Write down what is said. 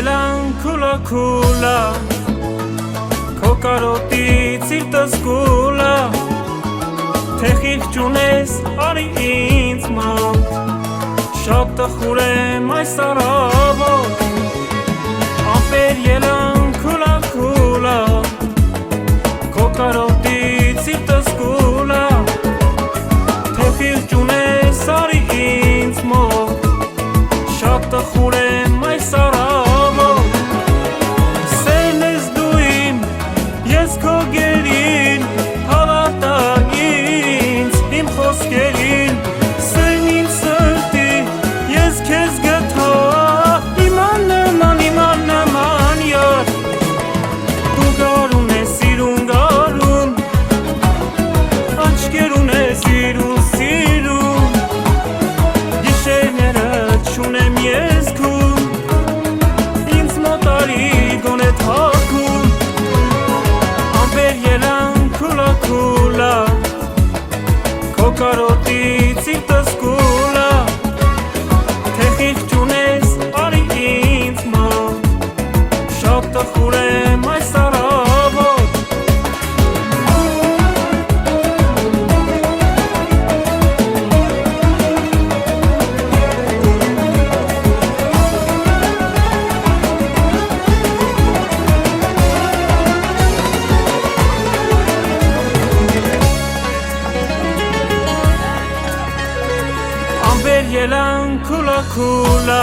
ելան քուլա Քո կարոտից սիրտս կուլա Թե խիղճ ունես արի ինձ մոտ Շատ տխուր եմ այս առավոտ Ամպեր ելան քուլա Քո կարոտից սիրտս կուլա Թե խիղճ ունես արի ինձ մոտ Շատ տխուր եմ այս առավոտ Սերն ես դու իմ, ես քո գերին Հավատա ինձ, իմ խոսքերին Սերն իմ սրտի, ես քեզ գտա Իման նման յար Դու գարուն ես սիրուն գարուն Աչկերուն ես սիրուն Գիշերները չունեմ ես քուն Ինձ մոտ արի գոնե թաքուն Ամպեր ելան քուլա Քո կարոտից սիրտս կուլա Թե խիղճ ունես արի ինձ մոտ Շատ տխուր եմ այս առավոտ Ամպեր ելան քուլա